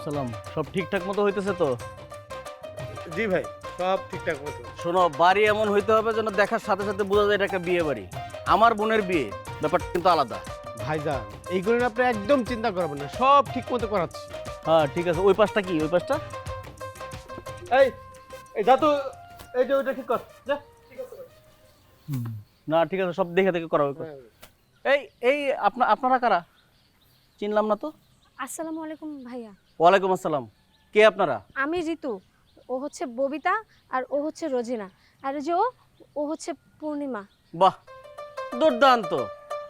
সালাম। সব ঠিকঠাক মতো হইতেছে তো? জি ভাই, সব ঠিকঠাক মতো। শোনো, বাড়ি এমন হইতে হবে যেন দেখার সাথে সাথে বোঝা যায় এটা একটা বিয়ে বাড়ি। আমার বোনের বিয়ে, ব্যাপারটা কিন্তু আলাদা। ভাইজান, এইগুলো নিয়ে আপনি একদম চিন্তা করবেন না, সব ঠিক মতো করাচ্ছি। হ্যাঁ ঠিক আছে। ওই পাশটা কি? ওই পাশটা এই এই যা তো, এই যে ওইটা ঠিক কর যা। না ঠিক আছে, সব দেখে দেখে করা হবে। এই এই আপনারা কারা? চিনলাম না তো। আসসালামু আলাইকুম ভাইয়া। ওয়ালাইকুম আসসালাম। কে আপনারা? আমি ঋতু, ও হচ্ছে ববিতা, আর ও হচ্ছে রোজিনা, আর যে ও হচ্ছে পূর্ণিমা। বাহ, দুর্দান্ত।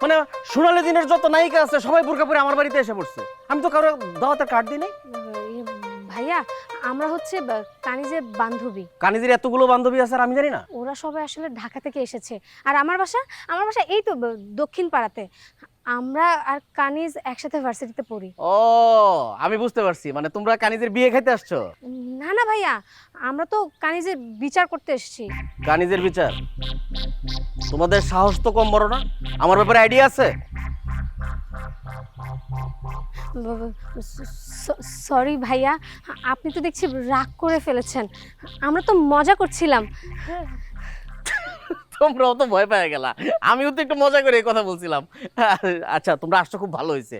মানে সোনালী দিনের যত নায়িকা আছে সবাই বোরকা পরে আমার বাড়িতে এসে পড়ছে। আমি তো কারো দাওয়াতের কার্ড দিই নাই। ভাইয়া, আমরা হচ্ছে কানিজের বান্ধবী। কানিজের এতগুলো বান্ধবী আছে আর আমি জানি না? ওরা সবাই আসলে ঢাকা থেকে এসেছে, আর আমার বাসা এই তো দক্ষিণ পাড়াতে। আমরা আর কানিজ একসাথে ভার্সিটিতে পড়ি। ও, আমি বুঝতে পারছি, মানে তোমরা কানিজের বিয়ে খাইতে আসছো। না না ভাইয়া, আমরা তো কানিজের বিচার করতে এসেছি। কানিজের বিচার? তোমাদের সাহস তো কম বড় না। আমার ব্যাপারে আইডিয়া আছে? সরি ভাইয়া, আপনি তো দেখছি রাগ করে ফেলেছেন। আমরা তো মজা করছিলাম। তোমরাও তো ভয় পেয়ে গেলা। আমিও তো একটু মজা করে এই কথা বলছিলাম। আচ্ছা, তোমরা আসছো, খুব ভালো হয়েছে।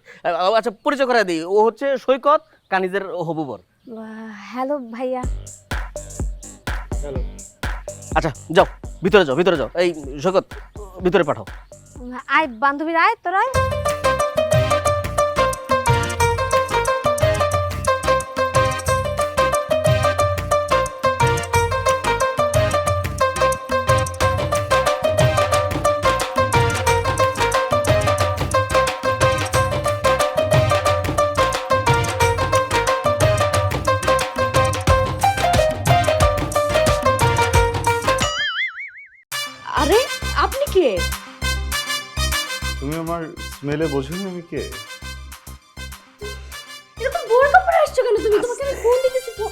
আচ্ছা, পরিচয় করে দিই। ও হচ্ছে সৈকত, কানিজের হবু বর। হ্যালো ভাইয়া। হ্যালো। আচ্ছা যাও, ভিতরে যাও, ভিতরে যাও। এই সৈকত, ভিতরে পাঠাও। আয় বান্ধবীরা, আয় তোরা আয়। আরে আপনি কে? তুমি আমার স্মেলে বোঝোনি আমি কে? এরকম বোরকা পরে আসছো কেন তুমি? তোমাকে আমি ফোন দিতেছি, ফোন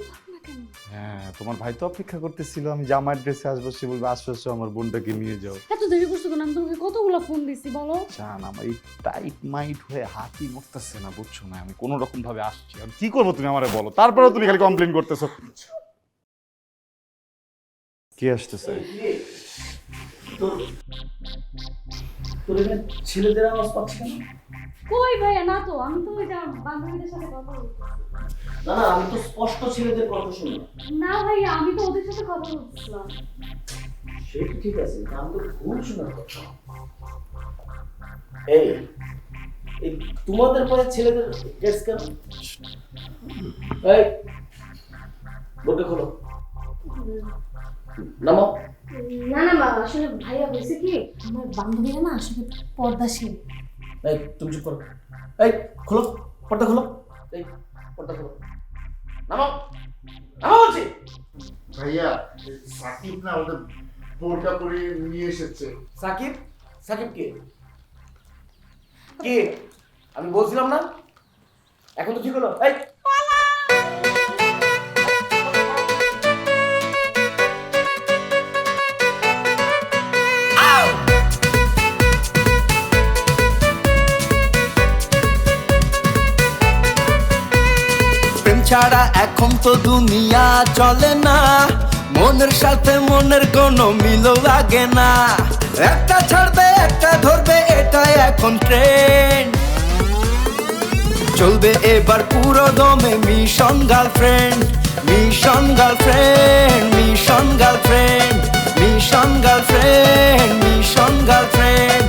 ধরো না কেন? হ্যাঁ, তোমার ভাই তো অপেক্ষা করতেছিল আমি জামার ড্রেসে আসবো, সে বলবে আসো আসো আমার বোনটাকে নিয়ে যাও। এত দেরি করছো কেন? আমি তোমাকে কতগুলো ফোন দিছি বলো। জান, আমার এই টাইট মাইট হয়ে হাতই মরতেছে না, বুঝছো না? আমি কোনো রকম ভাবে আসছি, আর কি করবো তুমি আমারে বলো, তারপরেও তুমি খালি কমপ্লেন করতেছো। কে আসতেছে? ছেলেদের আওয়াজ পাচ্ছি কেন? কই ভাইয়া? না তো, আমি তো ওই বান্ধবীদের সাথে কথা বলছি। না না, আমি তো স্পষ্ট ছেলেদের কথা শুনি। না ভাইয়া, আমি তো ওদের সাথে কথা বলছিলাম। সেটা ঠিক আছে, আমি তো ভুল শোনার কথা। এই এই তোমাদের পরে ছেলেদের ড্রেস কেন? এই বোরকা খোলো, নামো। না না মা, আসলে ভাইয়া বলছে কি, আমার বান্ধবীরা না আসলে পর্দাশীল। এই তুমি চুপ করো। এই খোলো, পর্দা খোলো। এই পর্দা খোলো, নামো, নামো বলছি। ভাইয়া, সাকিব না ওদের বোরকা পরে নিয়ে এসেছে। সাকিব? সাকিব কে? কে? আমি বলছিলাম না, এখন তো ঠিক হলো। এই প্রেম ছাড়া এখন তো দুনিয়া চলে না, মনের সাথে মনের কোনো মিল লাগে না। একটা ছাড়বে একটা ধরবে, এটাই এখন ট্রেন্ড। চলবে এবার পুরো দমে mission girlfriend, mission girlfriend, mission girlfriend, mission girlfriend, mission girlfriend.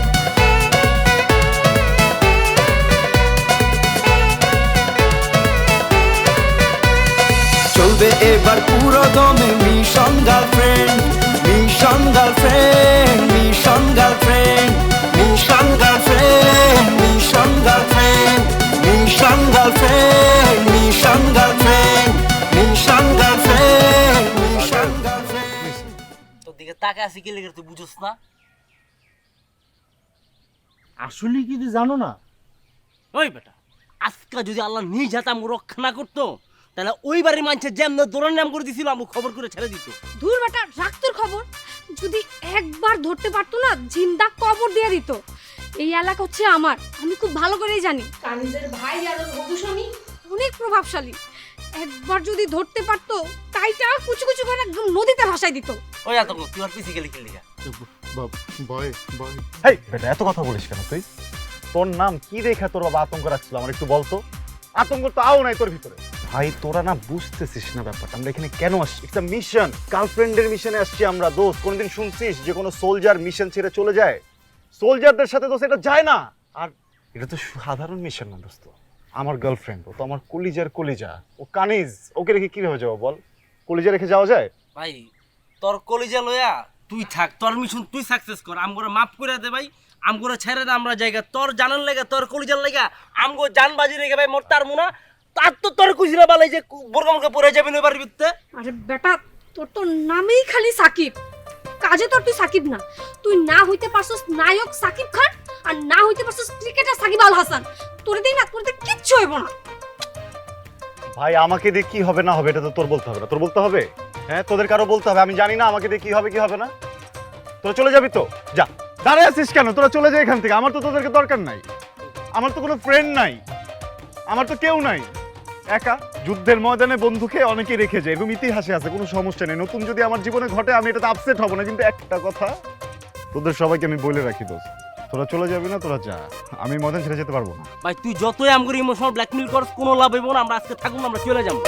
চলবে এবার পুরো দমে mission girlfriend, mission girlfriend, mission girlfriend, mission girlfriend, mission girlfriend, mission girlfriend, mission girlfriend, mission girlfriend, mission girlfriend. তোর দিকে তাকে আসি কি লেগে তুই বুঝছ না? আসলে কি তুই জানো না? ওই বেটা, আজকে যদি আল্লাহ নিজ হাতে আমাকে রক্ষা না করতো, তাহলে ওই বাড়ির মানুষের যেমন দৌড়ান নাম করে দিছিল আমাকে খবর করে ছেড়ে দিত। দূর বেটা, রাখ তোর খবর। যদি একবার ধরতে পারতো না, জিন্দা কবর দিয়ে দিত। এই এলাকা হচ্ছে আমার, আমি খুব ভালো করেই জানি। কানিজের ভাই আর ওর হবু স্বামী অনেক প্রভাবশালী। একবার যদি ধরতে পারতো তাইটা কুচু কুচু করে একদম নদীতে ভাসাই দিত। ওই আতঙ্ক তুই আর পিছি গেলি খেলি ভয় ভয় হেই বেটা, এত কথা বলিস কেন তুই? তোর নাম কি রেখা তোর বাবা আতঙ্ক রাখছিল আমার একটু বলতো? আতঙ্ক তো আও নাই তোর ভিতরে। ভাই তোরা না বুঝতেছিস না ব্যাপারটা, আমরা এখানে কেন আসছি? একটা মিশন, গার্লফ্রেন্ডের মিশনে আসছি আমরা। দোস্ত কোনদিন শুনছিস যে কোনো সোলজার মিশন ছেড়ে চলে যায়? সোলজারদের সাথে দোস্ত এটা যায় না। আর এটা তো সাধারণ মিশন না দোস্ত। আমার গার্লফ্রেন্ড, ও তো আমার কলিজার কলিজা, ও কানিজ। ওকে রেখে কিভাবে যাবো বল? কলিজা রেখে যাওয়া যায়? ভাই তোর কলিজা লয়া তুই থাক, তোর মিশন তুই সাকসেস কর, আমগোরা মাফ করে দে ভাই, আমগোরা ছেড়ে দে আমরা জায়গা। তোর জানার লাগা, তোর কলিজার লাগা আমগো জানবাজি রেখে ভাই মোর তার মুনা তার তো তোর কুছিরা বালাই যে বোরকা মোরকা পরে যাবি না এবার বিত্তে। আরে বেটা, তোর তো নামেই খালি সাকিব, কাজে তোর তুই সাকিব না। তুই না হইতে পারছস নায়ক সাকিব খান, আর না হইতে পারছস ক্রিকেটার সাকিব আল হাসান। তোর দেই না, তোর দেই কিচ্ছু হইব না। ভাই আমাকে দিয়ে কি হবে না হবে এটা তো তোর বলতে হবে না। তোর বলতে হবে? হ্যাঁ, তোদের কারো বলতে হবে? আমি জানি না আমাকে দিয়ে কি হবে কি হবে না। তোরা চলে যাবি তো যা। দাঁড়িয়ে আছিস কেন? তোরা চলে যা এখান থেকে। আমার তো তোদেরকে দরকার নাই। আমার তো কোনো ফ্রেন্ড নাই, আমার তো কেউ নাই। একা যুদ্ধের ময়দানে বন্ধুকে অনেকে রেখে যায়, এরকম ইতিহাসে আছে, কোনো সমস্যা নেই। নতুন যদি আমার জীবনে ঘটে আমি এটাতে আপসেট হব না, কিন্তু একটা কথা তোদের সবাইকে আমি বলে রাখি দোস্ত, তোরা চলে যাবি না, তোরা যা। আমি ময়দান ছেড়ে যেতে পারবো না। ভাই তুই যতই আমগোর ইমোশনাল ব্ল্যাকমেল করস কোনো লাভ হইব না। আমরা আজকে থাকুন, আমরা চলে যাবো।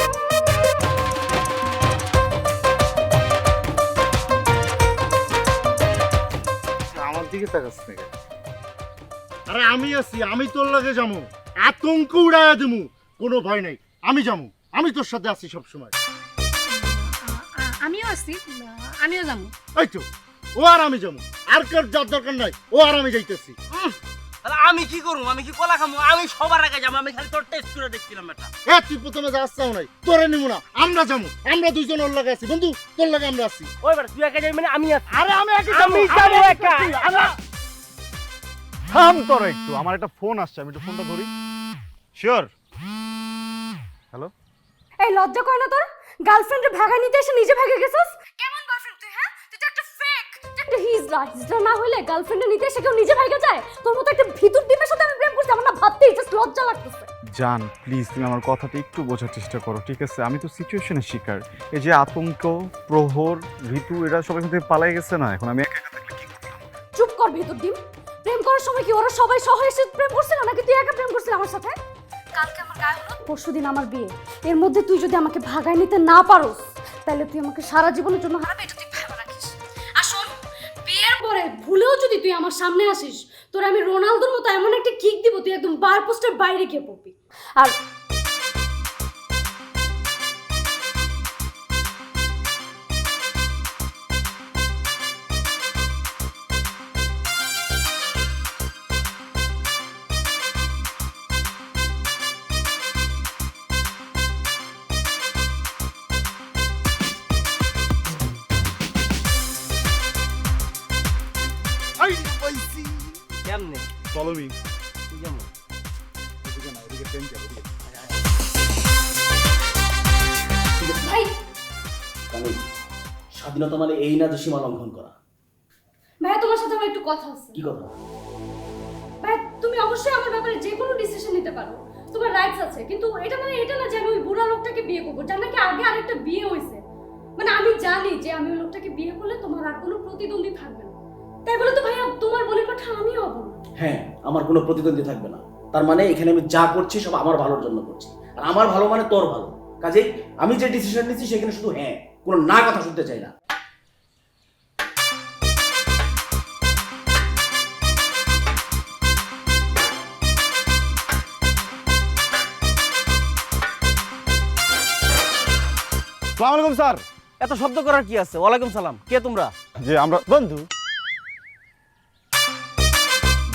আমার দিকে তাকাস থেকে। আরে আমি আছি, আমি তোর লাগে যাবো, আতঙ্ক উড়াইয়া দেবো, কোনো ভয় নাই। আমি যাবো, আমি তোর সাথে আছি সব সময়। আমিও আছি, আমিও যাবো। এই তো ও আর আমি যাবো, আর কার যার দরকার নাই, ও আর আমি যাইতেছি। তাহলে আমি কি করবো? আমি কি কলা খামো? আমি সবার আগে যাবো, আমি খালি তোর টেস্ট করে দেখছিলাম এটা। এ তুই প্রথমে যাচ্ছাও নাই, তোরে নিব না, আমরা যাবো। আমরা দুইজন ওর লাগে আছি বন্ধু, তোর লাগে আমরা আছি। ওই বেটা তুই একা যাবি মানে আমি আছি। আরে আমি একা আমি যাবো একা। থাম তোর একটু, আমার একটা ফোন আসছে, আমি একটু ফোনটা ধরি। শিওর? হ্যালো? এই লজ্জা করে না তোর? গার্লফ্রেন্ডের ভাগা নিতে এসে নিজে ভাগে গেছিস? কেমন গার্লফ্রেন্ড তুই? হ্যাঁ, তুই তো একটা ফেক, তুই একটা হিজড়া না হইলে গার্লফ্রেন্ডে নিতে এসে কেউ নিজে ভাগে যায়? তোর মতো একটা ভিতর ডিমের সাথে আমি প্রেম করছি, আমার না ভাবতেই জাস্ট লজ্জা লাগতেছে। জান প্লিজ তুমি আমার কথাটা একটু বোঝার চেষ্টা করো, ঠিক আছে? আমি তো সিচুয়েশনের শিকার। এই যে আতঙ্ক, প্রহর, ঋতু, এরা সবাই থেকে পালাই গেছে না, এখন আমি একা একা থাকলে কি করব? চুপ কর ভিতর ডিম। প্রেম করার সময় কি ওরা সবাই সহ এসে প্রেম করছিল নাকি তুই একা প্রেম করছিস আমার সাথে? কালকে আমার গায়ে হলুদ, পরশুদিন আমার বিয়ে। এর মধ্যে তুই যদি আমাকে ভাগায় নিতে না পারোস তাহলে তুই আমাকে সারা জীবনের জন্য হারাবে, এটা তুই ভেবে রাখিস। আর শোন, বিয়ের পরে ভুলেও যদি তুই আমার সামনে আসিস, তোর আমি রোনালদোর মতো এমন একটা কিক দিব তুই একদম বার পোস্টের বাইরে গিয়ে পড়বি। আর কেমনে চলো মি। তুই কেমন? ভাই, স্বাধীনতা মানে এই না যে সীমা লঙ্ঘন করা। ভাইয়া তোমার সাথে আমার একটু কথা আছে। কি কথা? ভাই তুমি অবশ্যই আমার ব্যাপারে যে কোনো ডিসিশন নিতে পারো, তোমার রাইটস আছে, কিন্তু এটা মানে এটা না যে আমি ওই বুড়া লোকটাকে বিয়ে করবো যার নাকি আগে আরেকটা বিয়ে হয়েছে। মানে আমি জানি যে আমি ওই লোকটাকে বিয়ে করলে তোমার আর কোনো প্রতিদ্বন্দ্বী থাকবে না, তাই বলে তো ভাইয়া তোমার বোনের পাঠা আমি হব না। হ্যাঁ, আমার কোনো প্রতিদ্বন্দ্বী থাকবে না। তার মানে এখানে আমি যা করছি সব আমার ভালোর জন্য করছি, আর আমার ভালো মানে তোর ভালো। কাজেই আমি যে ডিসিশন নিচ্ছি সেখানে শুধু হ্যাঁ, কোনো না কথা শুনতে চাই না। আসসালামু আলাইকুম স্যার। এত শব্দ করার কি আছে? ওয়ালাইকুম সালাম। কে তোমরা? যে আমরা বন্ধু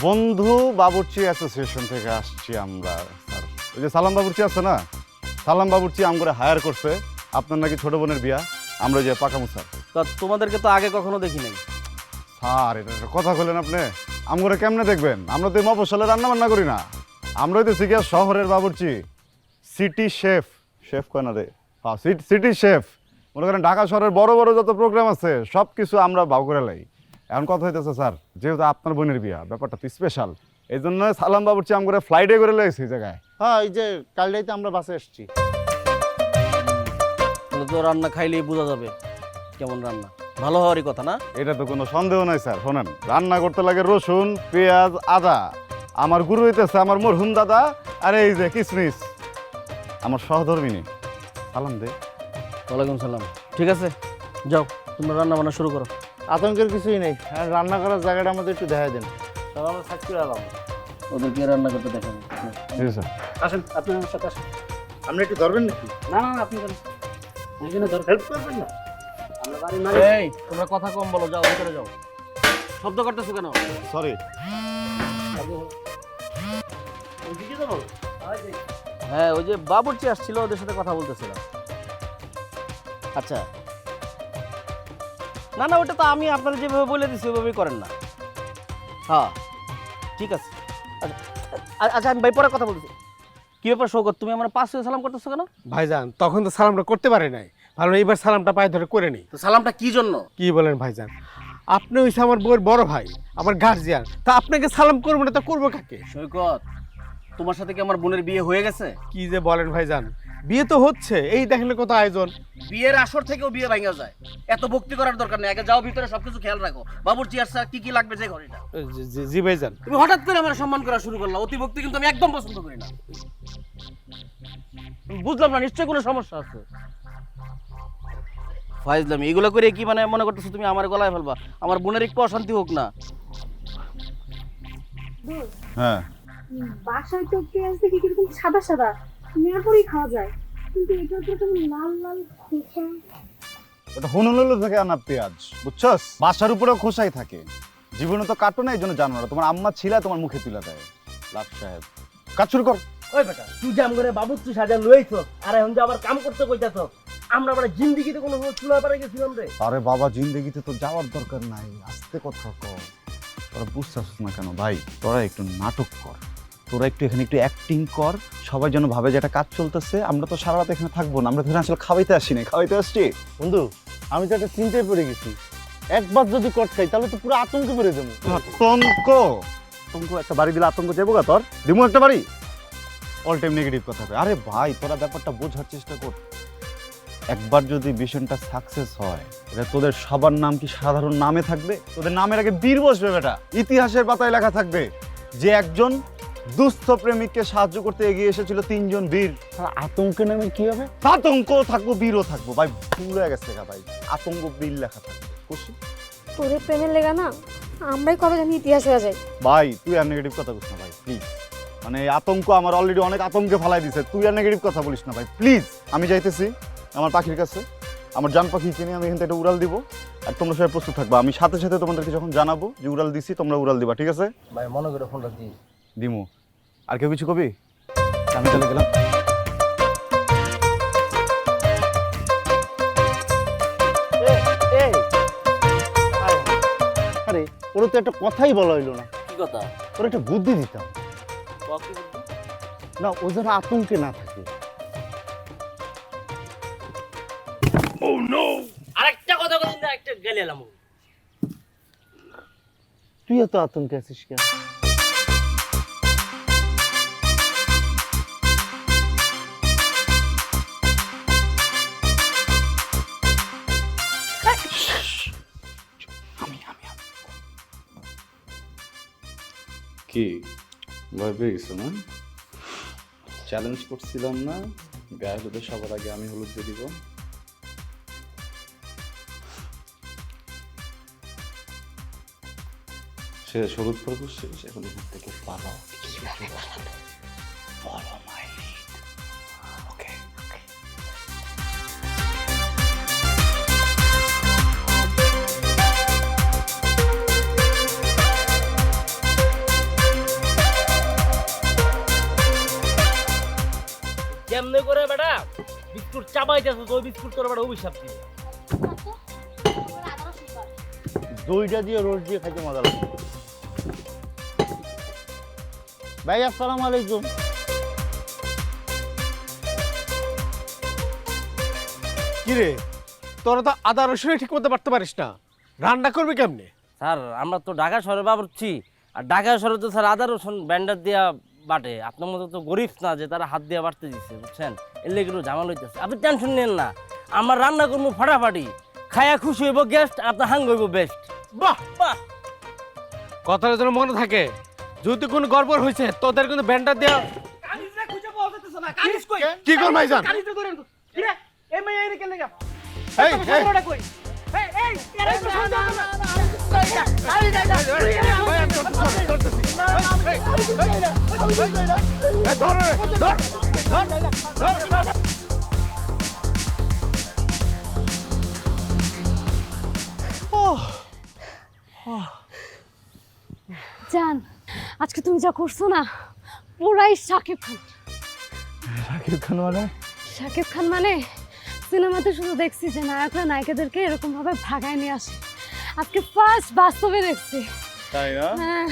বন্ধু বাবুর্চি অ্যাসোসিয়েশন থেকে আসছি আমরা স্যার। ওই যে সালাম বাবুর্চি আছে না, সালাম বাবুর্চি আমগরে হায়ার করছে। আপনার নাকি ছোট বোনের বিয়া, আমরা যে পাকামু স্যার। তা তোমাদেরকে তো আগে কখনো দেখি নাই। স্যার এটা একটা কথা বললেন আপনি, আমগরে কেমনে দেখবেন? আমরা তো মফস্বলে রান্না বান্না করি না, আমরা হইতেছি গিয়া শহরের বাবুর্চি, সিটি শেফ। শেফ কয় না রে, হ্যাঁ সিটি শেফ। মনে করেন ঢাকা শহরের বড় বড় যত প্রোগ্রাম আছে সব কিছু আমরা ভাগ করে লাই। এখন কথা হইতেছে স্যার, যেহেতু আপনার বোনের বিয়া, ব্যাপারটা তো স্পেশাল, এই জন্য সালাম বাবুর্চি আমগরে ফ্লাইটে করে লইছি জায়গায়। হ্যাঁ এই যে কাল রাইতে আমরা বাসে এসেছি। তাহলে তো রান্না খাইলেই বোঝা যাবে কেমন রান্না, ভালো হওয়ারই কথা না? এটা তো কোনো সন্দেহ নাই স্যার। শোনেন, রান্না করতে লাগে রসুন, পেঁয়াজ, আদা। আমার গুরু হইতেছে আমার মরহুম দাদা, আর এই যে কিসমিস আমার সহধর্মিনী। সালাম দে। ওয়ালাইকুম সালাম। ঠিক আছে, যাও তোমরা রান্না বান্না শুরু করো। আতঙ্কের কিছুই নেই, আর রান্না করার জায়গাটা আমাদের একটু দেখাই দেন। তাহলে আমরা থাকতে আলাম। ওদেরকে রান্না করতে দেখাবো। ঠিক আছে। আসেন, আপনি আমার সাথে আসেন। আপনি একটু ধরবেন নাকি? না না আপনি করেন, এখানে হেল্প করবেন না? আমরা বাড়ি মারি। এই তোমরা কথা কম বলো, যাও ভিতরে যাও। শব্দ করতেছো কেন? সরি। ওইদিকে যাবো। হ্যাঁ, ওই যে বাবুর্চি আসছিল, ওদের সাথে কথা বলতেছিলাম। আচ্ছা, না না, ওটা তো আমি আপনাদের যেভাবে বলে দিচ্ছি ওইভাবেই করেন না। হ্যাঁ ঠিক আছে। আচ্ছা আচ্ছা, আমি ভাই পরে কথা বলতেছি। কি ব্যাপার শৌকত, তুমি আমার পাঁচ সালাম করতেছো কেন? ভাইজান তখন তো সালামটা করতে পারে নাই, ভালো এইবার সালামটা পায়ে ধরে করে নি। তো সালামটা কি জন্য? কি বলেন ভাইজান, আপনি হইছে আমার বউয়ের বড় ভাই, আমার গার্জিয়ান, তা আপনাকে সালাম করবো না তা করবো কাকে? সৈকত, তোমার সাথে কি আমার বোনের বিয়ে হয়ে গেছে? কি যে বলেন ভাইজান, বিয়ে তো হচ্ছে, এই দেখলে কত আয়োজন। বিয়ের আসর থেকেও বিয়ে ভাঙা যায়, এত ভক্তি করার দরকার নেই। আগে যাও ভিতরে, সবকিছু খেয়াল রাখো। বাবুর্চি আসছে, কি কি লাগবে যে ঘড়িটা। জি ভাইজান। তুমি হঠাৎ করে আমার সম্মান করা শুরু করলা, অতি ভক্তি কিন্তু আমি একদম পছন্দ করি না। বুঝলাম না, নিশ্চয়ই কোনো সমস্যা আছে। ফাইজলামি এগুলো করে কি মানে মনে করতেছো তুমি আমার গলায় ফেলবা? আমার বোনের একটু অশান্তি হোক না। হ্যাঁ, বাসায় তো পেঁয়াজ দেখি কিরকম সাদা সাদা, নেওয়ার পরেই খাওয়া যায়, কিন্তু এটা তো কেমন লাল লাল খোসা। ওটা হুনুলুলু থেকে আনা পেঁয়াজ, বুঝছস? বাসার উপরেও খোসাই থাকে। জীবনে তো কাটো না, এই জন্য জানো না। তোমার আম্মা ছিলা, তোমার মুখে তুলা দেয়। লাভ সাহেব, কাজ শুরু কর। ওই বেটা, তুই জাম করে বাবুর্চি সাজা লইছ, আর এখন যে আবার কাম করতে কইতাছ। আমরা আবার জিন্দেগিতে কোনো চুলা পারে গেছিলাম রে। আরে বাবা, জিন্দেগিতে তো যাওয়ার দরকার নাই, আস্তে কথা কর। তোরা বুঝতেছিস না কেন ভাই? তোরা একটু নাটক কর, তোরা একটু এখানে একটু অ্যাক্টিং কর, সবাই যেন ভাবে যে একটা কাজ চলতেছে। আমরা তো সারা রাত এখানে থাকবো না, আমরা তো আসলে খাওয়াইতে আসি না, খাওয়াইতে আসছি। বন্ধু, আমি তো একটা চিন্তায় পড়ে গেছি, একবার যদি কট খাই তাহলে তো পুরো আতঙ্কে পড়ে যাবো। আতঙ্ক? আতঙ্ক একটা বাড়ি দিলে আতঙ্ক যাবো গা তোর? দিমু একটা বাড়ি? অল টাইম নেগেটিভ কথা হবে। আরে ভাই, তোরা ব্যাপারটা বোঝার চেষ্টা কর। একবার যদি মিশনটা সাকসেস হয়, এটা তোদের সবার নাম কি সাধারণ নামে থাকবে? তোদের নামের আগে বীর বসবে বেটা, ইতিহাসের পাতায় লেখা থাকবে যে একজন দুস্থ প্রেমিককে সাহায্য করতে এগিয়ে এসেছিল 3 জন বীর। আতঙ্কে নামে কি হবে? আতঙ্ক থাকবো, বীরও থাকবো ভাই। ভুল হয়ে গেছে ভাই, আতঙ্ক বীর লেখা থাকবে। খুশি তোরে প্রেমের লেগা না আমরাই কবে জানি ইতিহাস হয়ে যাই। ভাই? তুই আর নেগেটিভ কথা বলিস না ভাই, প্লিজ। মানে এই আতঙ্ক আমার অলরেডি অনেক আতঙ্কে ফালাই দিছে, তুই আর নেগেটিভ কথা বলিস না ভাই, প্লিজ। আমি যাইতেছি আমার পাখির কাছে, আমার জান পাখি কিনে আমি এখান থেকে উড়াল দিব, আর তোমরা সবাই প্রস্তুত থাকবা। আমি সাথে সাথে তোমাদেরকে যখন জানাবো যে উড়াল দিছি, তোমরা উড়াল দিবা, ঠিক আছে? ভাই মনে করে ফোনটা দিই। দিমু। আর কেউ কিছু কবি? আমি চলে গেলাম। আরে ওরা তো একটা কথাই বলা হইলো না, কি কথা? ওরা একটা বুদ্ধি দিতাম না, ও যেন আতঙ্কে না থাকে। আরেকটা কথা বলেন না, একটা গেলে এলাম। তুই এত আতঙ্কে আছিস কেন? কি ভয় পেয়ে গেছো না? চ্যালেঞ্জ করছিলাম না, গায়ে হলুদে সবার আগে আমি হলুদ দিয়ে দিব। শেষ, হলুদ পর্ব শেষ। এখন এখান থেকে পালাও, Follow my lead. Okay. কেমনে করে বেটা বিস্কুট চাবাইতেছ, ওই বিস্কুট তোর বেটা অভিশাপ দিবে। দইটা দিয়ে রোজ দিয়ে খাইতে মজা লাগে। ভাই আসসালামু আলাইকুম। কিরে, তোরা তো আদা রসুন ঠিক করতে পারতে পারিস না, রান্না করবি কেমনে? স্যার আমরা তো ঢাকা শহরে বাবুর্চি, আর ঢাকা শহরে তো স্যার আদা রসুন ব্যান্ডার দিয়া বাটে, আপনার মতো তো গরিব না যে তারা হাত দিয়ে বাড়তে দিচ্ছে, বুঝছেন? এর লেগে একটু ঝামেলা হইতেছে। আপনি টেনশন নেন না, আমার রান্না করবো ফাটাফাটি, খায়া খুশি হইব গেস্ট, আপনার হাঙ্গ হইব বেস্ট। বাহ, বাহ, কথাটা যেন মনে থাকে, যদি কোনো গড়বড় হয়েছে তোদের কিন্তু ব্যান্ডার দেওয়া। কি কর ভাইজান? এই, জান, আজকে তুমি যা করছো না, পুরাই শাকিব খান। শাকিব খান মানে? শাকিব খান মানে সিনেমাতে শুধু দেখছি যে নায়করা নায়িকাদেরকে এরকম ভাবে ভাগায় নিয়ে আসে, আজকে ফার্স্ট বাস্তবে দেখছি। তাই না? হ্যাঁ।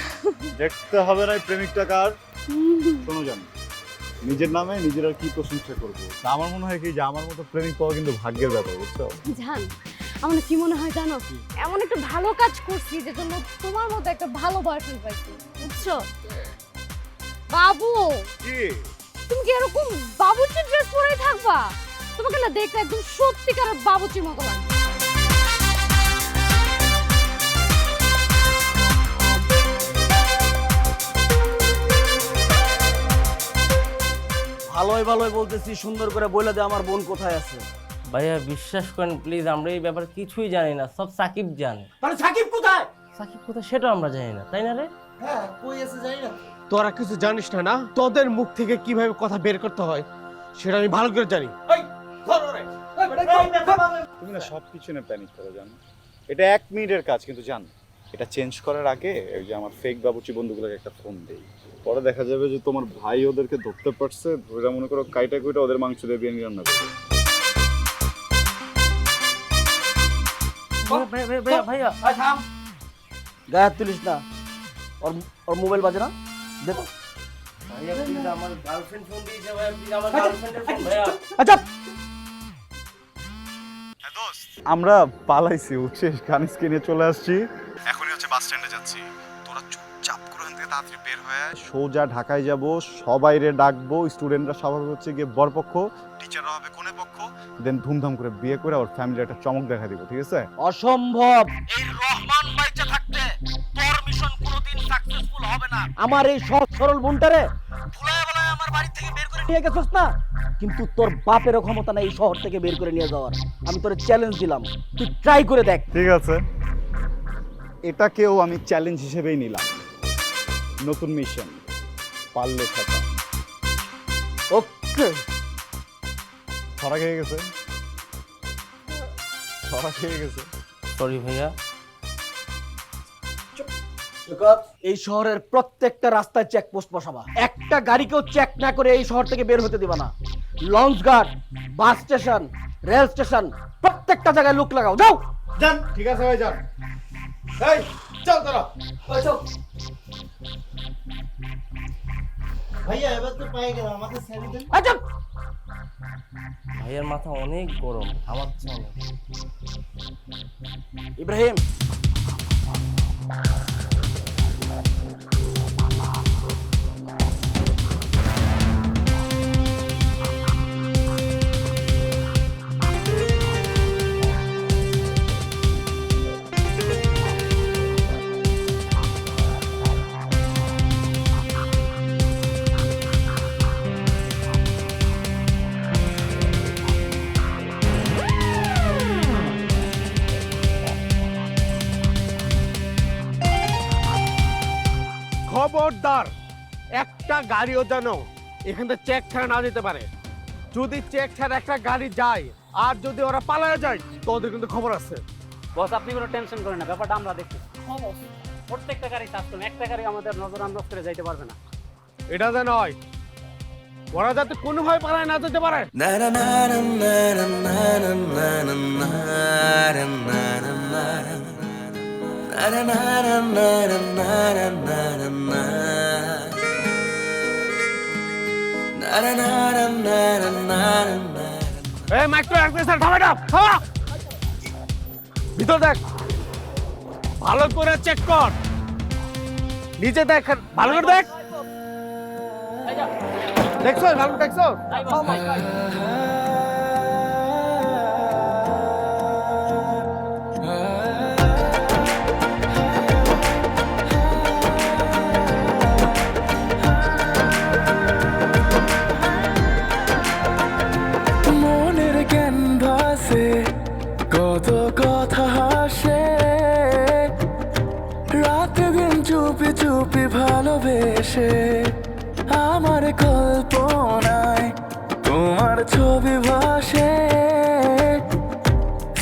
দেখতে হবে না প্রেমিকটা কার। শোনো জান, নিজের নামে নিজের আর কি প্রশংসা করবো। তা আমার মনে হয় কি যে আমার মতো প্রেমিক পাওয়া কিন্তু ভাগ্যের ব্যাপার, বুঝছো? জান, আমার কি মনে হয় জানো, এমন একটা ভালো কাজ করছি যে জন্য তোমার মতো একটা ভালো বয়ফ্রেন্ড পাইছি, বুঝছো? বাবু, কি তুমি কি এরকম বাবুচির ড্রেস পরেই থাকবা? তোমাকে না দেখতে একদম সত্যিকারের বাবুচির মতো লাগে। ভালোই ভালোই বলতেছি, সুন্দর করে বলে দে আমার বোন কোথায় আছে। ভাইয়া বিশ্বাস করেন প্লিজ, আমরা এই ব্যাপারে কিছুই জানি না, সব সাকিব জানে। তাহলে সাকিব কোথায়? সাকিব কোথায় সেটাও আমরা জানি না, তাই না রে? হ্যাঁ, কই আছে জানি না। তোরা কিছু জানিস না না, তোদের মুখ থেকে কিভাবে কথা বের করতে হয় সেটা আমি ভালো করে জানি। তুমি না সব কিছু নিয়ে প্যানিক করো জানো। এটা 1 মিনিটের কাজ, কিন্তু জান এটা চেঞ্জ করার আগে ওই যে আমার ফেক বাবুচি বন্ধুগুলোকে একটা ফোন দেই, পরে দেখা যাবে যে তোমার ভাই ওদেরকে ধরতে পারছে, ধরে মনে করো কাইটা কুইটা ওদের মাংস দিয়ে বিরিয়ানি রান্না করবে। ভাইয়া ভাইয়া গায়ে হাত তুলিস না, ওর ওর মোবাইল বাজে না, দেখো। ভাইয়া প্লিজ, আমার গার্লফ্রেন্ড ফোন দিয়েছে ভাইয়া, প্লিজ আমার গার্লফ্রেন্ডের ফোন ভাইয়া। আচ্ছা, আমরা পালাইছি, উঠছিস কানিসকে নিয়ে চলে আসছি, এখনই হচ্ছে বাস স্ট্যান্ডে যাচ্ছি। তোরা চুপচাপ করে এখান থেকে তাড়াতাড়ি বের হয়ে সোজা ঢাকায় যাব, সবাইরে ডাকবো, স্টুডেন্টরা সবাই হচ্ছে গিয়ে বরপক্ষ, টিচাররা হবে কোনে পক্ষ, দেন ধুমধাম করে বিয়ে করে ওর ফ্যামিলির একটা চমক দেখা দিব, ঠিক আছে? অসম্ভব। এই রহমান বাইচা থাকতে তোর মিশন কোনোদিন সাকসেসফুল হবে না। আমার এই সহজ সরল বোনটারে ভুলায় বলায় আমার বাড়ি থেকে বের করে নিয়ে গেছস না, কিন্তু তোর বাপেরও ক্ষমতা নাই এই শহর থেকে বের করে নিয়ে যাওয়ার। আমি তোর চ্যালেঞ্জ দিলাম, তুই ট্রাই করে দেখ। ঠিক আছে, এটাকেও আমি চ্যালেঞ্জ হিসেবেই নিলাম। নতুন মিশন, পারলে থাকা। ওকে, ধরা খেয়ে গেছে, ধরা খেয়ে গেছে। সরি ভাইয়া। এই শহরের প্রত্যেকটা রাস্তায় চেকপোস্ট বসাবা, একটা গাড়িকেও চেক না করে এই শহর থেকে বের হতে দিবা না। লঞ্চ ঘাট, বাস স্টেশন, রেল স্টেশন, প্রত্যেকটা জায়গায় লোক লাগাও। যাও জান, ঠিক আছে ভাই, যান। এই চল তোরা। ভাইয়া এবার তো পাই গেলাম, আমাকে ছেড়ে দেন। আচ্ছা, ভাইয়ার মাথা অনেক গরম, ঘামাচ্ছে অনেক। ইব্রাহিম, খবরদার, একটা গাড়িও যেন এখান থেকে চেক ছাড়া না যেতে পারে। যদি চেক ছাড়া একটা গাড়ি যায় আর যদি ওরা পালায় যায়, তো ওদের কিন্তু খবর আছে। বস, আপনি কোনো টেনশন করেন না, ব্যাপারটা আমরা দেখছি। প্রত্যেকটা গাড়ি সার্চ করুন, একটা গাড়ি আমাদের নজর আন্দাজ করে যাইতে পারবে না। এটা যেন হয়, ওরা যাতে কোনোভাবে পালায় না যেতে পারে। এই মাইক্রো এক্সপ্রেসার থামা, থামা। ভিতর দেখ, ভালো করে চেক কর, নিচে দেখ, ভালো করে দেখ। দেখছো ভালো দেখছো মনের ক্যানভাসে কত কথা হাসে, রাতে দিন চুপি চুপি ভালোবেসে, আমার কল্পনায় তোমার ছবি ভাসে,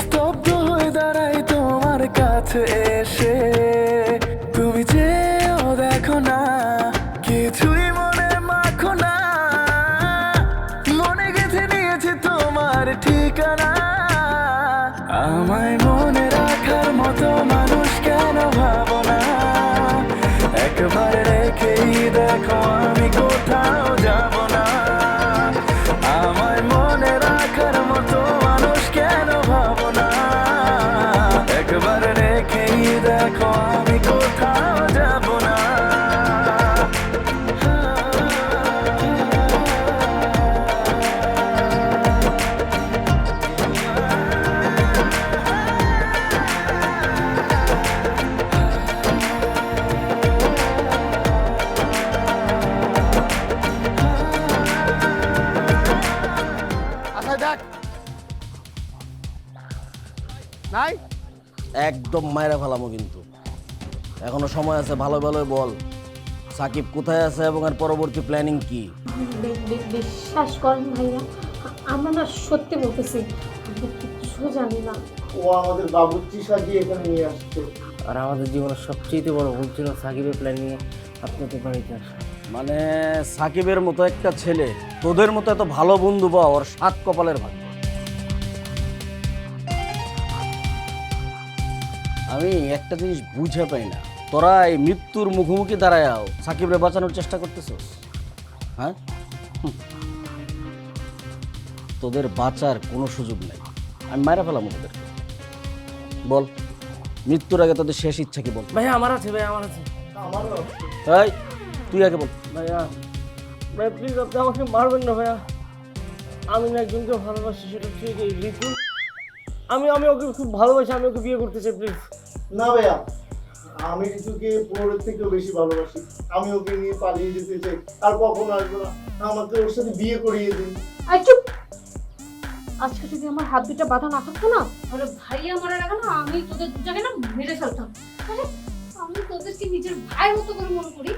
স্তব্ধ হয়ে দাঁড়াই তোমার কাছে এসে, তুমি যেও দেখো না কিছুই মনে মাখো না, মনে গেঁথে নিয়েছি তোমার ঠিকানা, আমায় মনে রাখার মতো মানুষ কেন ভাবো না, একবার রেখেই দেখো আমি কোথাও যাব না, আমায় মনে রাখার মতো মানুষ কেন ভাবো না, একবার রেখেই দেখো আমি কোথাও যাব না। আচ্ছা দেখ নাই একদম মায়েরা ফেলামো কিন্তু এখনো সময় আছে, ভালো ভালো বল সাকিব কোথায় আছে এবং আর পরবর্তী প্ল্যানিং কি? বিশ্বাস করেন ভাইয়া, আমরা না সত্যি বলতেছি, আমরা কিছু জানি না। ও আমাদের বাবুর্চি সাজিয়ে এখানে নিয়ে আসছে। আর আমাদের জীবনের সবচেয়ে বড় ভুল ছিল সাকিবের প্ল্যান নিয়ে আপনাদের বাড়িতে আসা। মানে সাকিবের মতো একটা ছেলে, তোদের মতো এত ভালো বন্ধু পাওয়া ওর 7 কপালের ভাগ্য। আমি একটা জিনিস বুঝে পাই না, তোরা এই মৃত্যুর মুখোমুখি দাঁড়ায়াও সাকিবরে বাঁচানোর চেষ্টা করতেছিস, হ্যাঁ? তোদের বাঁচার কোনো সুযোগ নাই, আমি মারা ফেলাম তোদেরকে। বল মৃত্যুর আগে তোদের শেষ ইচ্ছা কি বল? ভাইয়া আমার আছে, ভাইয়া আমার আছে। এই তুই আগে বল। ভাইয়া ভাইয়া প্লিজ আপনি আমাকে মারবেন না ভাইয়া, আমি না একজনকে ভালোবাসি, সেটা হচ্ছে এই রিপু। আমি ওকে খুব ভালোবাসি, আমি ওকে বিয়ে করতে চাই প্লিজ। না ভাইয়া, আমি ঋতুকে পুরোর থেকেও বেশি ভালোবাসি, আমি ওকে নিয়ে পালিয়ে যেতে চাই, আর কখনো আসবো না, আমাকে ওর সাথে বিয়ে করিয়ে দিন। আই চুপ, আজকে যদি আমার হাত দুটা বাঁধা না থাকতো না, তাহলে ভাইয়া মারার আগে না আমি তোদের দুটাকে না মেরে ফেলতাম। আরে আমি তোদেরকে নিজের ভাইয়ের মতো করে মনে করি,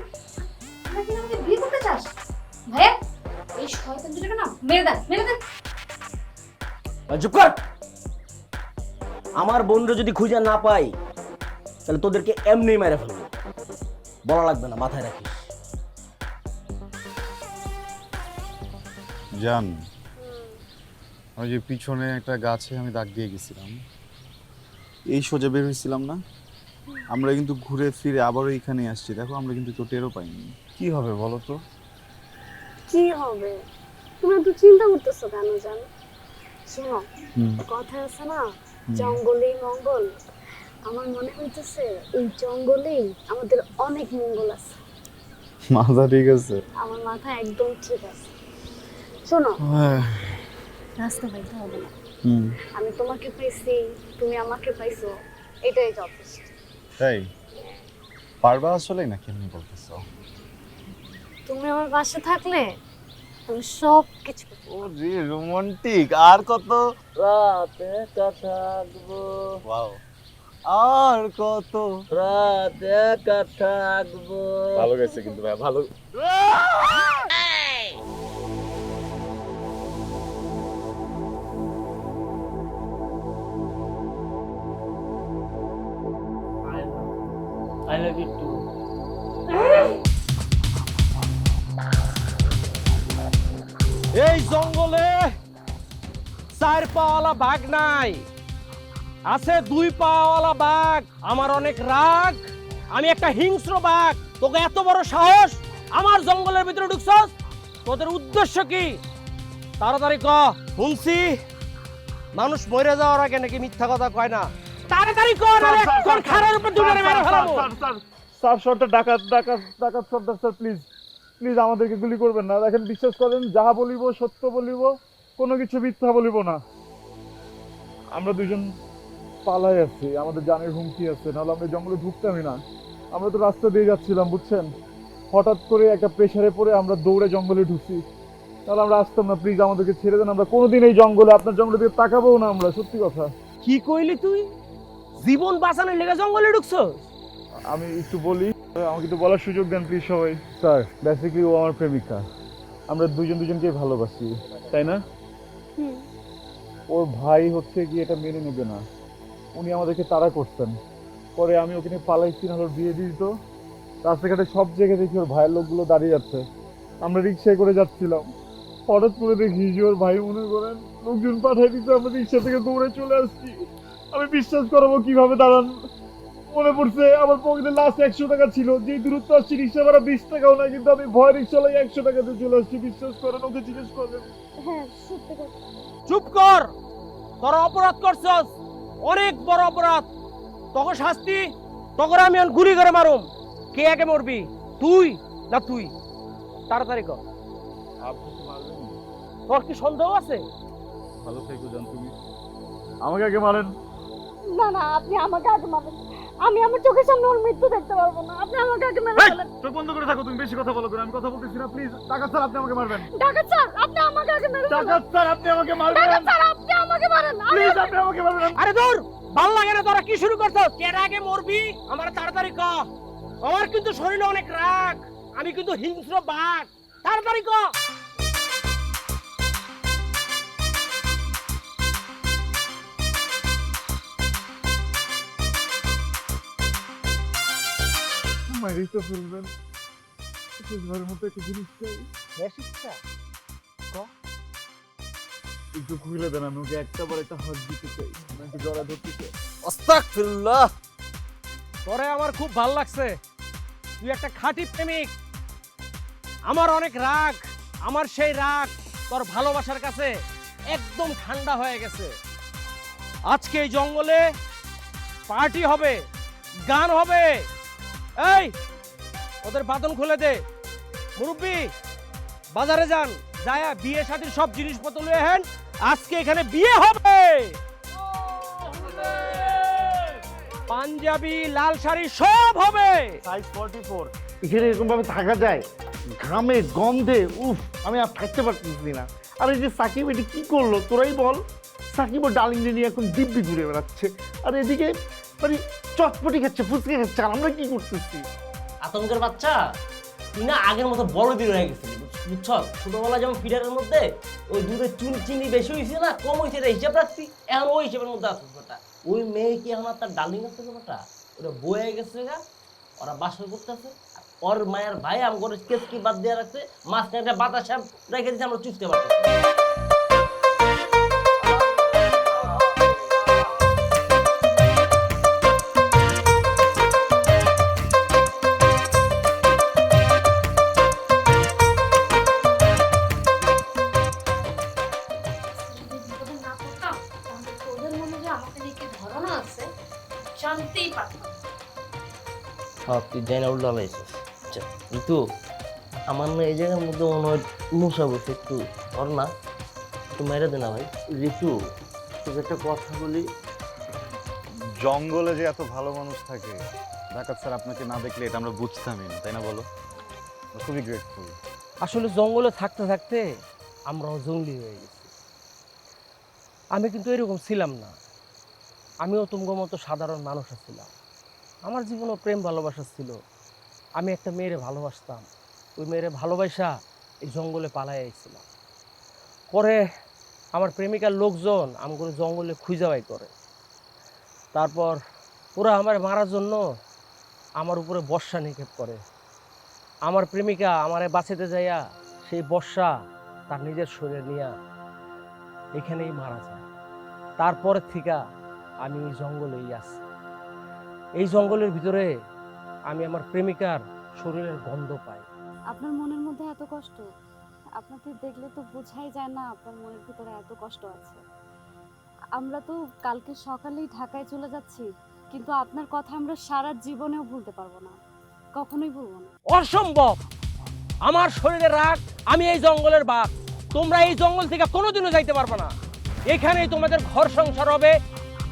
তোরা কি আমাকে বিয়ে করতে চাস? ভাইয়া এই শয়তান দুটাকে না মেরে দেন, মেরে দেন। চুপ কর। আমার বোনরা যদি খুঁজে না পাই তাহলে তোদেরকে এমনি মেরে ফেলবো, বলা লাগবে না, মাথায় রাখিস। জান, ওই যে পিছনে একটা গাছে আমি দাগ দিয়ে গেছিলাম, এই সোজা বের হয়েছিলাম না, আমরা কিন্তু ঘুরে ফিরে আবারও এখানে আসছি, দেখো আমরা কিন্তু কেউ টেরও পাইনি। কি হবে বলো তো? কি হবে? তুমি তো চিন্তা করতেছো কেন জানো? শোনো, কথা আছে না, জঙ্গলেই মঙ্গল। আমার মনে হইতেছে এই জঙ্গলেই আমাদের অনেক মঙ্গল আছে। মাথা ঠিক আছে? আমার মাথা একদম ঠিক আছে। শোনো, রাস্তা পাইতে হবে না, আমি তোমাকে পাইছি, তুমি আমাকে পাইছো, এটাই যথেষ্ট। তাই পারবা আসলে না? কেমনি বলতেছো? তুমি আমার পাশে থাকলে আমি সব কিছু। ও রে রোমান্টিক, আর কত রাতে একা থাকবো, ওয়াও, আর কত রাতে একা থাকবো। ভালো গেছে কিন্তু ভাই, ভালো। I love you too. এই জঙ্গলে 4 পাওয়ালা বাঘ নাই, আছে 2 পাওয়ালা বাঘ। আমার অনেক রাগ, আমি একটা হিংস্র বাঘ। তোকে এত বড় সাহস আমার জঙ্গলের ভিতরে ঢুকছস? তোদের উদ্দেশ্য কি? তাড়াতাড়ি ক। শুনছি মানুষ মরে যাওয়ার আগে নাকি মিথ্যা কথা কয় না। তাড়াতাড়ি ক, নাহলে এখন খাড়ার উপর দুটারে মেরে ফেলাবো। স্যার, ডাকাত সর্দার স্যার, প্লিজ প্লিজ আমাদেরকে গুলি করবেন না। দেখেন, বিশ্বাস করেন, যাহা বলিব সত্য বলিব, কোনো কিছু মিথ্যা বলিব না। আমরা দুজন পালাই আছি, আমাদের জানের হুমকি আছে, নাহলে আমরা জঙ্গলে ঢুকতামই না। আমরা তো রাস্তা দিয়ে যাচ্ছিলাম, বুঝছেন, হঠাৎ করে একটা প্রেশারে পড়ে আমরা দৌড়ে জঙ্গলে ঢুকছি, তাহলে আমরা আসতাম না। প্লিজ আমাদেরকে ছেড়ে দেন, আমরা কোনোদিন এই জঙ্গলে, আপনার জঙ্গলের দিকে তাকাবো না আমরা, সত্যি কথা। কি কইলি তুই? জীবন বাঁচানোর লেগে জঙ্গলে ঢুকছস? আমি একটু বলি, আমাকে একটু বলার সুযোগ দেন প্লিজ সবাই। স্যার, বেসিক্যালি ও আমার প্রেমিকা, আমরা দুজনকে ভালোবাসি, তাই না? ওর ভাই হচ্ছে কি এটা মেনে নেবে না, উনি আমাদেরকে তাড়া করতেন, পরে আমি ওকে নিয়ে পালাইছি, নাহলে ওর বিয়ে দিয়ে দিত। রাস্তাঘাটে সব জায়গায় দেখি ওর ভাইয়ের লোকগুলো দাঁড়িয়ে আছে, আমরা রিক্সায় করে যাচ্ছিলাম, হঠাৎ করে দেখি যে ওর ভাই, মনে করেন, লোকজন পাঠাই দিতে, আমরা রিক্সা থেকে দৌড়ে চলে আসছি। আমি বিশ্বাস করাবো কিভাবে, দাঁড়ান, মনে পড়ছে আমার পকেটে লাস্ট 100 টাকা ছিল, যে দূরত্ব আসছি রিক্সা ভাড়া 20 টাকাও না, কিন্তু আমি ভয় রিক্সা লাই 100 টাকাতে চলে আসছি। বিশ্বাস করেন, ওকে জিজ্ঞেস করবেন। হ্যাঁ, সত্যি কথা। চুপ কর, তোরা অপরাধ করছস, অনেক বড় অপরাধ। তোকে শাস্তি, তোকে আমি এখন গুলি করে মারুম। কে আগে মরবি, তুই না তুই? তাড়াতাড়ি কর। আপনি কি মারবেন? তোর কি সন্দেহ আছে? ভালো থেকো জান, তুমি আমাকে আগে মারেন। না না, আপনি আমাকে আগে মারেন, আমি আমার চোখের সামনে ওর মৃত্যু দেখতে পারবো না। আপনি আমাকে আগে মেরে ফেলেন। চোখ বন্ধ করে থাকো, তুমি বেশি কথা বলো কেন? আমি কথা বলতেছি না, প্লিজ। ডাকাত স্যার, আপনি আমাকে মারবেন। ডাকাত স্যার, আপনি আমাকে আগে মেরে ফেলেন। ডাকাত স্যার, আপনি আমাকে মারবেন। ডাকাত স্যার, আপনি আমাকে মারেন। প্লিজ, আপনি আমাকে মারবেন। আরে দূর, ভাল লাগে না। তোরা কি শুরু করছস? কে আগে মরবি আমার তাড়াতাড়ি ক। আমার কিন্তু শরীরে অনেক রাগ, আমি কিন্তু হিংস্র বাঘ। তাড়াতাড়ি ক। মাইরেই তো ফেলবেন। শেষবারের মতো একটা জিনিস চাই, একটু খুলে দেন। আমি ওকে একটা বার একটা হাত দিতে চাই, আমি একটু জড়া ধরতে চাই। আস্তাগফিরুল্লাহ। তোরে আমার খুব ভাল লাগছে, তুই একটা খাঁটি প্রেমিক। আমার অনেক রাগ, আমার সেই রাগ তোর ভালোবাসার কাছে একদম ঠান্ডা হয়ে গেছে। আজকে এই জঙ্গলে পার্টি হবে, গান হবে। এই, ওদের বাঁধন খুলে দে। মুরব্বি, বাজারে যান, যায়া বিয়ে শাদীর সব জিনিসপত্র লয়ে হেন, আজকে এখানে বিয়ে হবে। পাঞ্জাবি, লাল শাড়ি সব হবে। সাইজ 44। এখানে এরকম ভাবে থাকা যায়? ঘামে গন্ধে উফ, আমি আর থাকতে পারতেছি না। আর এই যে সাকিব, এটি কি করলো তোরাই বল? সাকিব ও ডার্লিং নিয়ে এখন দিব্যি ঘুরে বেড়াচ্ছে, আর এদিকে মানে চটপটি খাচ্ছে, ফুচকে খাচ্ছে, আর আমরা কি করতেছি? আতঙ্কের বাচ্চা, তুই না আগের মতো বড় দিন হয়ে গেছিলি, বুঝছ? ছোটবেলা যেমন ফিডারের মধ্যে ওই দুধে চুন চিনি বেশি হয়েছে না কম হয়েছে, এটা হিসাব রাখছি, এখন ওই হিসাবের মধ্যে আসছে বেটা। ওই মেয়ে কি এখন আর তার ডার্লিং আছে বেটা? ওটা বয়ে গেছে গা, ওরা বাসর করতেছে। ওর মায়ের ভাই আমার কেস কি বাদ দিয়ে রাখছে, মাঝখানে একটা বাতাস রেখে দিচ্ছে, আমরা চুষতে পারতেছি। জানতেই পারতাম। সব তুই জানি না উল্টা লাইছিস। ঋতু, আমার না এই জায়গার মধ্যে মনে হয় মশা বসে, একটু ধর না, একটু মেরে দে না ভাই। ঋতু, তোকে একটা কথা বলি, জঙ্গলে যে এত ভালো মানুষ থাকে, ডাকাত স্যার আপনাকে না দেখলে এটা আমরা বুঝতামই না, তাই না বলো? আমরা খুবই গ্রেটফুল। আসলে জঙ্গলে থাকতে থাকতে আমরাও জঙ্গলি হয়ে গেছি। আমি কিন্তু এরকম ছিলাম না, আমিও তোমার মতো সাধারণ মানুষ ছিলাম। আমার জীবনও প্রেম ভালোবাসা ছিল। আমি একটা মেয়েরে ভালোবাসতাম, ওই মেয়েরে ভালোবাসা এই জঙ্গলে পালাই আইছিলাম। পরে আমার প্রেমিকার লোকজন আমাকে জঙ্গলে খুঁজে বাই করে। তারপর ওরা আমার মারার জন্য আমার উপরে বর্ষা নিক্ষেপ করে। আমার প্রেমিকা আমারে বাঁচাতে যাইয়া সেই বর্ষা তার নিজের শরীরে নিয়ে এখানেই মারা যায়। তারপরের থেকে আমি এই জঙ্গলেই আছি। এই জঙ্গলের ভিতরে আমি আমার প্রেমিকার শরীরের গন্ধ পাই। আপনার মনের মধ্যে এত কষ্ট, আপনাকে দেখলে তো বোঝাই যায় না আপনার মনের ভিতরে এত কষ্ট আছে। আমরা তো কালকে সকালেই ঢাকায় চলে যাচ্ছি, কিন্তু আপনার কথা আমরা সারা জীবনেও ভুলতে পারবো না, কখনোই ভুলবো না। অসম্ভব! আমার শরীরে রাগ, আমি এই জঙ্গলের বাঘ। তোমরা এই জঙ্গল থেকে কোনোদিনও যাইতে পারবে না। এখানেই তোমাদের ঘর সংসার হবে,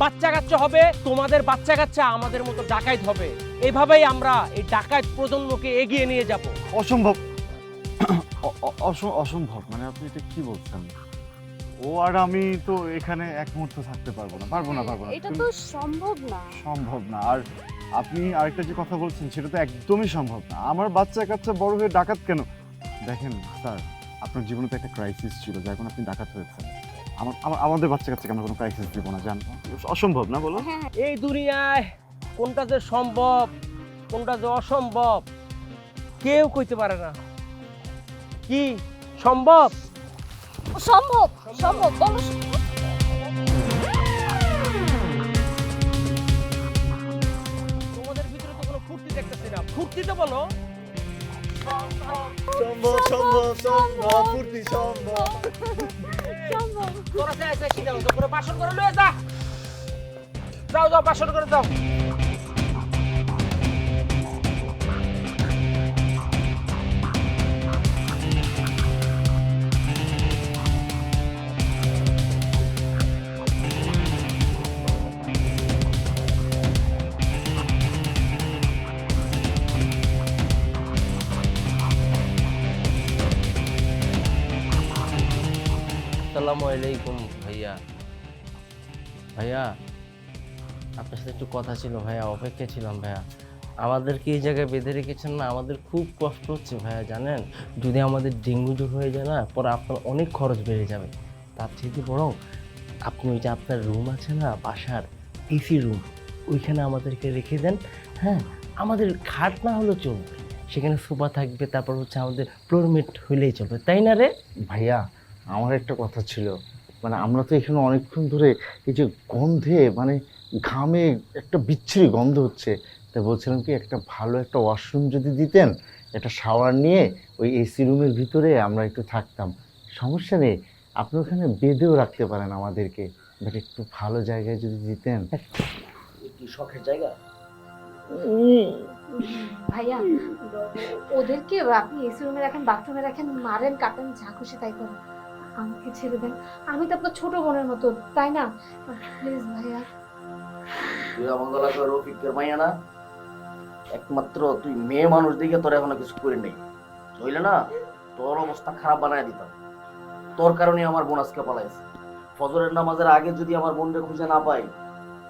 বাচ্চা কাচ্চা হবে, তোমাদের বাচ্চা কাচ্চা আমাদের মতো ডাকাইত হবে। এভাবেই আমরা এই ডাকাইত প্রজন্মকে এগিয়ে নিয়ে যাব। অসম্ভব। অসম্ভব মানে আপনি এটা কি বলছেন? ও আর আমি তো এখানে এক মুহূর্ত থাকতে পারবো না। এটা তো সম্ভব না। সম্ভব না। আর আপনি আরেকটা যে কথা বলছেন সেটা তো একদমই সম্ভব না। আমার বাচ্চা কাচ্চা বড় হয়ে ডাকাত কেন? দেখেন স্যার, আপনার জীবনে তো একটা ক্রাইসিস ছিল, যার কারণে আপনি ডাকাত হয়েছেন। আমাদের বাচ্চা কাচ্চাকে আমরা কোনো ক্রাইসিস দিব না, জান? অসম্ভব না, বলো? এই দুনিয়ায় কোনটা যে সম্ভব কোনটা যে অসম্ভব কেউ কইতে পারে না। কি সম্ভব? সম্ভব, সম্ভব, বলো। তোমাদের ভিতরে তো কোনো ফুর্তি দেখতেছি না। ফুর্তি তো বলো। তোরা যাই কি যাও, তোরা বাসন করে লয়ে যা। যাও বাসন করে যাও। আসসালামু আলাইকুম ভাইয়া। ভাইয়া আপনার সাথে একটু কথা ছিল ভাইয়া, অপেক্ষা ছিলাম ভাইয়া। আমাদেরকে এই জায়গায় বেঁধে রেখেছেন না, আমাদের খুব কষ্ট হচ্ছে ভাইয়া, জানেন? যদি আমাদের ডেঙ্গু জ্বর হয়ে যায় না, পরে আপনার অনেক খরচ বেড়ে যাবে। তার থেকে বরং আপনি ওই যে আপনার রুম আছে না, বাসার এসি রুম, ওইখানে আমাদেরকে রেখে দেন। হ্যাঁ, আমাদের খাট না হলেও চলবে, সেখানে সোফা থাকবে, তারপর হচ্ছে আমাদের ফ্লোরমেট হইলেই চলবে, তাই না রে? ভাইয়া আমার একটা কথা ছিল, মানে আমরা তো এখানে অনেকক্ষণ ধরে এই যে গন্ধে মানে ঘামে একটা বিচ্ছিরি গন্ধ হচ্ছে, তাই বলছিলাম কি একটা ভালো একটা ওয়াশরুম যদি দিতেন, একটা শাওয়ার নিয়ে ওই এসি রুমের ভিতরে আমরা একটু থাকতাম। সমস্যা নেই, আপনি ওখানে বেঁধেও রাখতে পারেন আমাদেরকে, বাট একটু ভালো জায়গায় যদি দিতেন। কি শখের জায়গা? ভাইয়া, ওদেরকে আপনি এসি রুমে রাখেন, বাথরুমে রাখেন, মারেন, কাটেন, যা খুশি তাই করেন, আমাকে ছেড়ে দেন। আমি তো আপনার ছোট বোনের মতো, তাই না? প্লিজ ভাইয়া। তুই আমাকে লাগে রফিকের মাইয়া না? একমাত্র তুই মেয়ে মানুষ দেখে তোর এখনো কিছু করে নেই, হইলে না তোর অবস্থা খারাপ বানায় দিতাম। তোর কারণে আমার বোন আজকে পালাইছে। ফজরের নামাজের আগে যদি আমার বোনকে খুঁজে না পাই,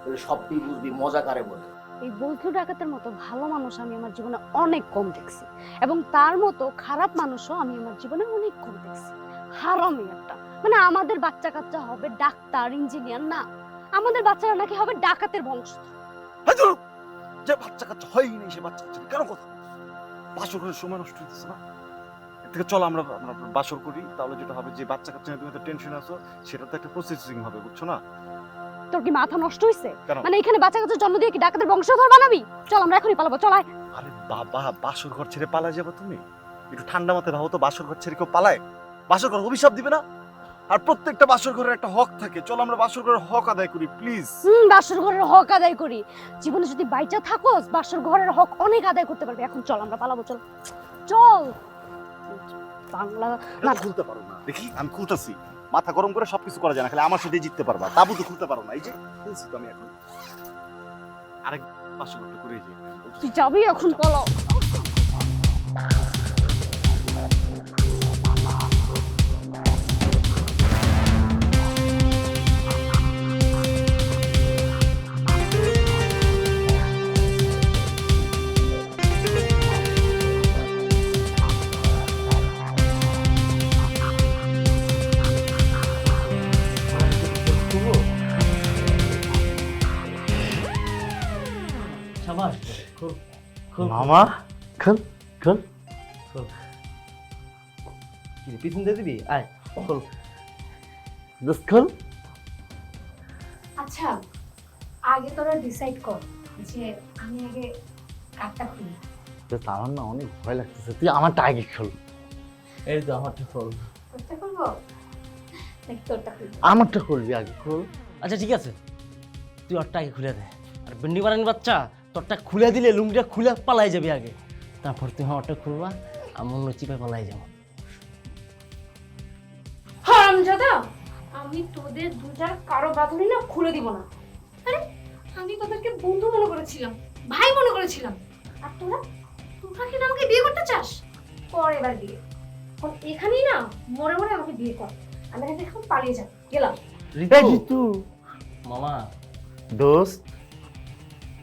তাহলে সবটাই বুঝবি মজা কারে বলে। এই বন্ধু ডাকাতের মতো ভালো মানুষ আমি আমার জীবনে অনেক কম দেখছি, এবং তার মতো খারাপ মানুষও আমি আমার জীবনে অনেক কম দেখছি। হারামি একটা, মানে আমাদের বাচ্চা কাচ্চা হবে ডাক্তার, ইঞ্জিনিয়ার না, আমাদের বাচ্চারা নাকি হবে ডাকাতের বংশধর। যে বাচ্চা কাচ্চা হয়ই নেই, সে বাচ্চা কাচ্চা কেন কথা? বাসর করার সময় নষ্ট হইতেছে না? এর থেকে চলো আমরা বাসর করি, তাহলে যেটা হবে যে বাচ্চা কাচ্চা নিয়ে তুমি তো টেনশন আছো, সেটা তো একটা প্রসেসিং হবে, বুঝছো না? তোর কি মাথা নষ্ট হইছে? কেন? মানে এখানে বাচ্চা কাচ্চা জন্ম দিয়ে কি ডাকাতের বংশধর বানাবি? চল আমরা এখনই পালাবো, চল আয়। আরে বাবা, বাসর ঘর ছেড়ে পালা যাবে তুমি? একটু ঠান্ডা মাথায় ভাবো তো, বাসর ঘর ছেড়ে কেউ পালায়? বাসর ঘর অভিশাপ দিবে না? আর প্রত্যেকটা বাসর ঘরের একটা হক থাকে, চলো আমরা বাসর ঘরের হক আদায় করি প্লিজ। বাসর ঘরের হক আদায় করি। জীবনে যদি বাইচা থাকোস, বাসর ঘরের হক অনেক আদায় করতে পারবি। এখন চল আমরা পালাবো, চল চল। বাংলা না খুলতে পারো না, দেখি আমি খুলতেছি। মাথা গরম করে সবকিছু করা যায় না, খালি আমার সাথে জিততে পারবা। তাবু তো খুলতে পারো না, এই যে খুলছি তো আমি এখন। আরেক বাসর ঘরটা করে যাই। তুই যাবি এখন, পালাও। শাবাশ, খুব খুব মামা খোল খোল। কি পিছন দিয়ে দিবি? আয় খোল। দোস্ত খোল। আচ্ছা, আগে তোরা ডিসাইড কর যে আমি আগে কাটটা খুলি। দোস্ত আমার না অনেক ভয় লাগতেছে, তুই আমারটা আগে খোল। এই তো আমারটা খোল। তোরটা খুলবো নাকি তোরটা খুলবো? আমারটা খুলবি আগে, খোল। আচ্ছা ঠিক আছে, তুই ওরটা আগে খুলে দে। আর ভেন্ডি বানানি বাচ্চা, তোরটা খুলে দিলে লুঙ্গিটা খুলে পালাই যাবে আগে, তারপর তুই আমারটা খুলবা, আমি অন্য চিপে পালাই যাবো। হারামজাদা, আমি তোদের দুটার কারো বাঁধনি না খুলে দিব না। আরে আমি তোদেরকে বন্ধু মনে করেছিলাম, ভাই মনে করেছিলাম, আর তোরা তোরা কি না আমাকে বিয়ে করতে চাস? কর এবার বিয়ে। এখন এখানেই না মরে মরে আমাকে বিয়ে কর। আমি এখান থেকে এখন পালিয়ে যাব। গেলাম। ঋতু মামা দোস্ত,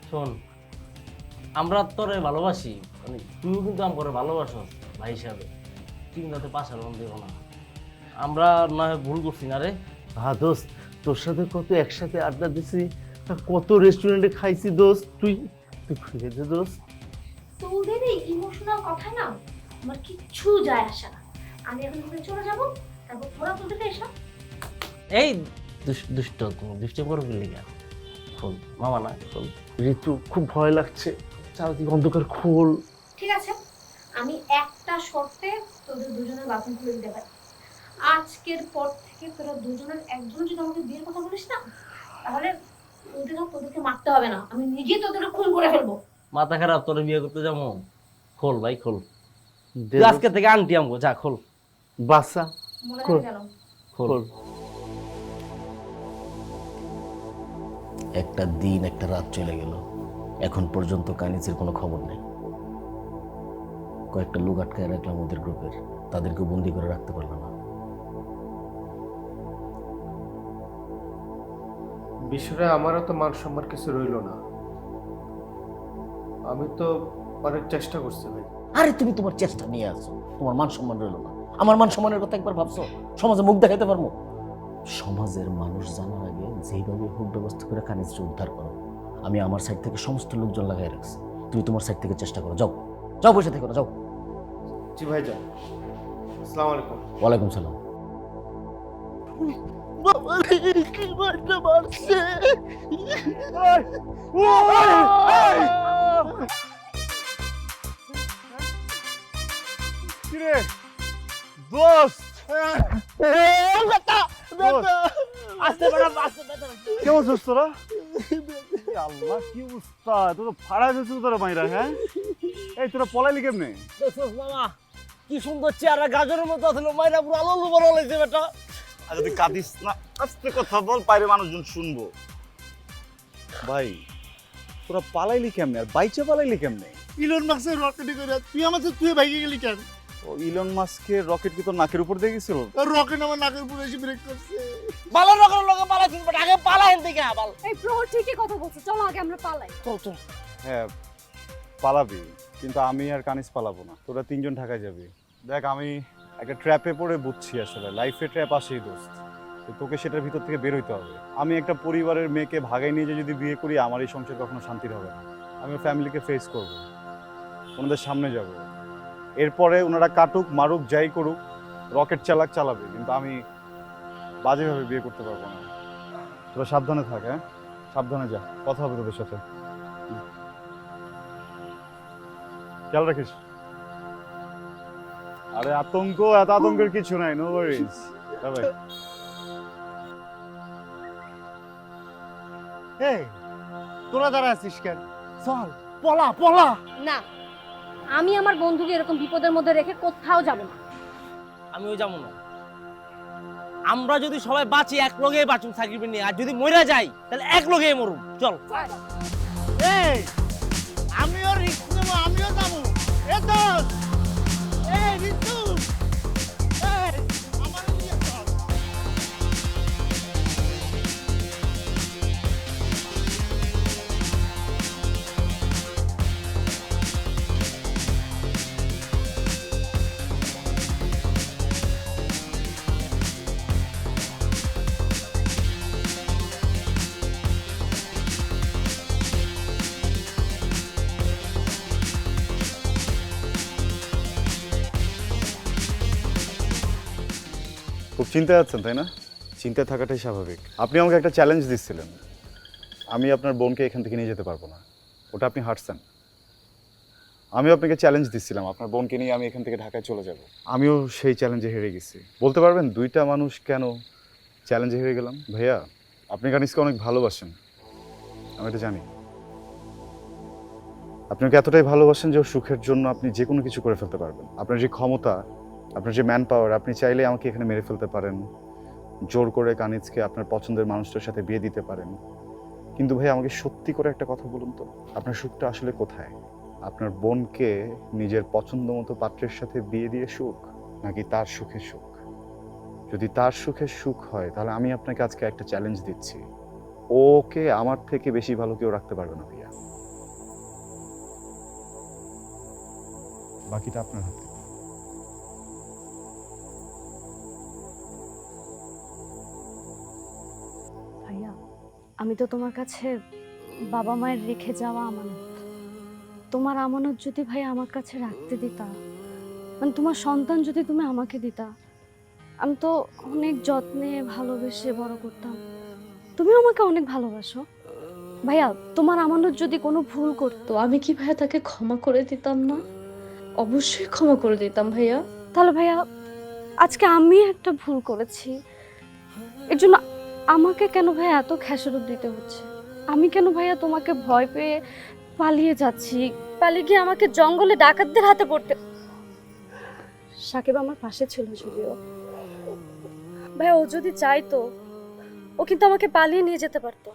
শোন, আমরা তোরে ভালোবাসি, মানে তুইও কিন্তু আমার ভালোবাসো ভাই হিসাবে, তুই কিন্তু তাতে পাশার মন দেবো না। আমরা না হয় ভুল করছি না রে। হ্যাঁ দোস্ত, তোর সাথে কত একসাথে আড্ডা দিছি, কত রেস্টুরেন্টে খাইছি দোস্ত, তুই তুই খুঁজে দে দোস্ত। তোদের এই ইমোশনাল কথা না আমার কিচ্ছু যায় আসে না। আমি এখন তোদের চলে যাব, তারপর তোরা তোদেরকে এসব। এই দুষ্ট, তুমি দুষ্ট করো কি লিগা? খোল মামা, না খোল। ঋতু খুব ভয় লাগছে, চারদিকে অন্ধকার, খোল। ঠিক আছে, আমি একটা শর্তে তোদের দুজনের বাথরুম খুলে দিতে পারি। আজকের পর থেকে তোরা দুজনের একজন যদি আমাকে বিয়ের কথা বলিস না, তাহলে তোদেরকে মারতে হবে না, আমি নিজে তোদেরকে খুন করে ফেলবো। মাথা খারাপ, তোরে বিয়ে করতে যাবো? খোল ভাই খোল, দে তুই আজকে থেকে আন্টি আমগো, যা খোল। বাসা মনে খোল। থাকে গেল। খোল। একটা দিন একটা রাত চলে গেল, এখন পর্যন্ত কানিজের কোনো খবর নেই। কয়েকটা লোক আটকায় রাখলাম ওদের গ্রুপের, তাদেরকে বন্দি করে রাখতে পারলাম না। বিষয়টা আমারও তো মান সম্মান কিছু রইল না। আমি তো অনেক চেষ্টা করছি ভাই। আরে তুমি তোমার চেষ্টা নিয়ে আসো, তোমার মান সম্মান রইল না। আমার মান সম্মানের কথা একবার ভাবছো? সমাজে মুখ দেখাতে পারবো? সমাজের মানুষ জানার আগে যেইভাবে হোক ব্যবস্থা করে কানিজকে উদ্ধার করো। আমি আমার সাইড থেকে সমস্ত লোকজন লাগাই রাখছি, তুমি তোমার সাইড থেকে চেষ্টা করো। যাও যাও, বসে থেকো না, যাও। জি ভাই যান। আসসালামু আলাইকুম। ওয়ালাইকুম সালাম। কিরে দোস্ত, কেমন আছিস তোরা? আল্লাহ কি অবস্থা, তোর তো ফাড়া গেছে তোরা মাইরা। হ্যাঁ এই তোরা পলাইলি কেমনে? মামা কি সুন্দর চেহারা, গাজরের মতো আসলে মাইরা পুরো আলো আলো বড় হয়েছে বেটা। আচ্ছা তুই কাঁদিস না, আস্তে কথা বল, বাইরে মানুষজন শুনবো। ভাই তোরা পালাইলি কেমনে, আর বাইচে পালাইলি কেমনে? ইলন মাস্কের রকেটে করে তুই আমাকে তুই ভাইকে গেলি কেন? ও ইলন মাস্কের রকেট কি তোর নাকের উপর দিয়ে গেছিল? রকেট আমার নাকের উপরে এসে ব্রেক করছে। ভালো রকম লোকে পালাইছিস বাট আগে পালাইন দিকে আবার। এই প্রহর ঠিকই কথা বলছে, চলো আগে আমরা পালাই। চল চল। হ্যাঁ পালাবি, কিন্তু আমি আর কানিস পালাবো না। তোরা তিনজন ঢাকায় যাবি। দেখ আমি একটা ট্র্যাপে পড়ে বুঝছি, আসলে লাইফে ট্র্যাপ আসেই দোস্ত, তো তোকে সেটার ভিতর থেকে বের হইতে হবে। আমি একটা পরিবারের মেয়েকে ভাগাই নিয়ে যদি বিয়ে করি, আমার এই সংসার কখনো শান্তির হবে না। আমি ফ্যামিলিকে ফেস করব, ওনাদের সামনে যাব, এরপরে ওনারা কাটুক মারুক যাই করুক, রকেট চালাবে, কিন্তু আমি বাজেভাবে বিয়ে করতে পারবো না। তোরা সাবধানে থাক। হ্যাঁ সাবধানে যা, কথা হবে তোদের সাথে। খেয়াল রাখিস। আরে এত আতঙ্কের কিছু নাই, নো ওয়ারিজ। বাই। এই তোরা দাঁড়া আছিস কেন? চল পলা পলা। না, আমি আমার বন্ধুকে এরকম বিপদের মধ্যে রেখে কোথাও যাব না। আমিও যাবো না। আমরা যদি সবাই বাঁচি এক লগে বাঁচুন সাকিবের নিয়ে, আর যদি মরে যাই তাহলে এক লগে মরুন। চল। এই আমিও রিস্ক নেবো, আমিও যাবো। এ দোস্ত, এই ঋতু, এই আমারও নিয়ে চল। খুব চিন্তায় আছেন তাই না? চিন্তায় থাকাটাই স্বাভাবিক। আপনি আমাকে একটা চ্যালেঞ্জ দিচ্ছিলেন, আমি আপনার বোনকে এখান থেকে নিয়ে যেতে পারবো না, ওটা আপনি হারছেন। আমিও আপনাকে চ্যালেঞ্জ দিচ্ছিলাম, আপনার বোনকে নিয়ে আমি এখান থেকে ঢাকায় চলে যাব। আমিও সেই চ্যালেঞ্জে হেরে গেছি। বলতে পারবেন দুইটা মানুষ কেন চ্যালেঞ্জে হেরে গেলাম? ভাইয়া আপনি কানিসকে অনেক ভালোবাসেন, আমি এটা জানি, আপনি ওকে এতটাই ভালোবাসেন যে ওর সুখের জন্য আপনি যে কোনো কিছু করে ফেলতে পারবেন। আপনার যে ক্ষমতা, আপনার যে ম্যান পাওয়ার, আপনি চাইলে আমাকে এখানে মেরে ফেলতে পারেন, জোর করে কানিজকে আপনার পছন্দের মানুষটার সাথে বিয়ে দিতে পারেন। কিন্তু ভাই আমাকে সত্যি করে একটা কথা বলুন তো, আপনার সুখটা আসলে কোথায়? আপনার বোনকে নিজের পছন্দ মতো পাত্রের সাথে বিয়ে দিয়ে সুখ, নাকি তার সুখের সুখ? যদি তার সুখের সুখ হয় তাহলে আমি আপনাকে আজকে একটা চ্যালেঞ্জ দিচ্ছি, ওকে আমার থেকে বেশি ভালো কেউ রাখতে পারবে না ভাইয়া। বাকিটা আপনার হাতে। ভাইয়া, আমি তো তোমার কাছে বাবা মায়ের রেখে যাওয়া আমানত। তোমার আমানত যদি ভাই আমার কাছে রাখতে দিতা, মানে তোমার সন্তান যদি তুমি আমাকে দিতা, আমি তো অনেক যত্নে ভালোবেসে বড় করতাম। তুমি আমাকে অনেক ভালোবাসো ভাইয়া। তোমার আমানত যদি কোনো ভুল করতো, আমি কি ভাইয়া তাকে ক্ষমা করে দিতাম না? অবশ্যই ক্ষমা করে দিতাম ভাইয়া। তাহলে ভাইয়া, আজকে আমি একটা ভুল করেছি, এর জন্য আমাকে কেন ভাইয়া এত খেসারত দিতে হচ্ছে? আমি কেন ভাইয়া তোমাকে ভয় পেয়ে পালিয়ে যাচ্ছি? পালিয়ে গিয়ে আমাকে জঙ্গলে ডাকাতদের হাতে পড়তে। সাকিব আমার পাশে ছিল যদিও ভাইয়া, ও যদি চাইতো ও কিন্তু আমাকে পালিয়ে নিয়ে যেতে পারতো,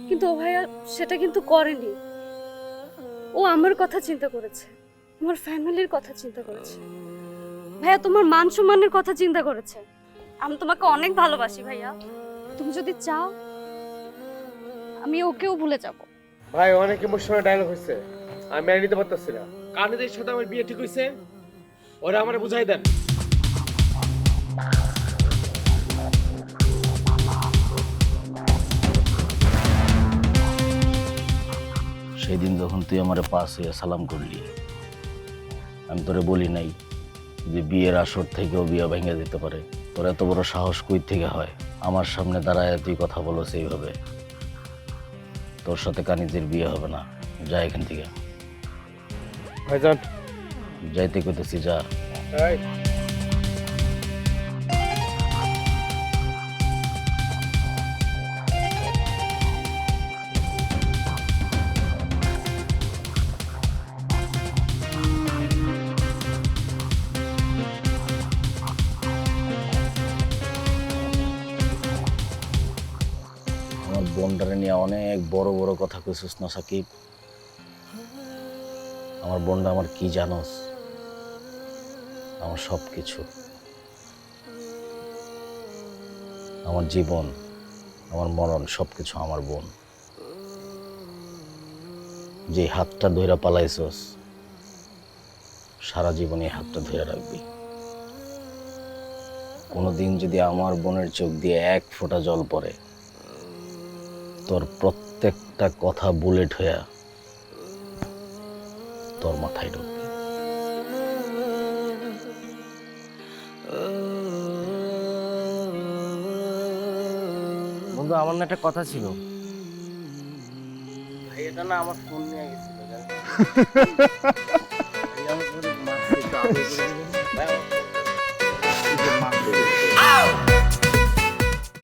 কিন্তু ও ভাইয়া সেটা কিন্তু করেনি। ও আমার কথা চিন্তা করেছে, আমার ফ্যামিলির কথা চিন্তা করেছে ভাইয়া, তোমার মান সম্মানের কথা চিন্তা করেছে। আমি তোমাকে অনেক ভালোবাসি ভাইয়া, তুমি যদি চাও আমি ওকেও ভুলে যাব। ভাই অনেক ইমোশনাল ডায়লগ হয়েছে, আমি মেনে নিতে পারতেছি না। কানিদের সাথে আমার বিয়ে ঠিক হয়েছে, ওরা আমারে বুঝাই দেন। সেদিন যখন তুই আমার পাশ হয়ে সালাম করলি, আমি তোরে বলি নাই যে বিয়ের আসর থেকেও বিয়ে ভেঙে যেতে পারে? তোর এত বড় সাহস কই থেকে হয় আমার সামনে দাঁড়ায় তুই কথা বলো সেইভাবে? তোর সাথে কানিজের বিয়ে হবে না, যা এখান থেকে। ভাইজান যাইতে কইতেছি, যা। এই আমার বোনটারে নিয়ে অনেক বড় বড় কথা কইছিস না সাকিব? আমার বোনটা আমার কি জানোস? আমার সব কিছু, আমার জীবন, আমার মরণ, সবকিছু আমার বোন। যে হাতটা ধইরা পালাইছস, সারা জীবন এই হাতটা ধইরা রাখবি। কোনোদিন যদি আমার বোনের চোখ দিয়ে এক ফোঁটা জল পড়ে, তোর প্রত্যেকটা কথা বুলেট হইয়া তোর মাথায় ঢুকবে। বন্ধু, আমার না একটা কথা ছিল। ভাই এটা না আমার ফোন নিয়ে গেছিল, জানেন?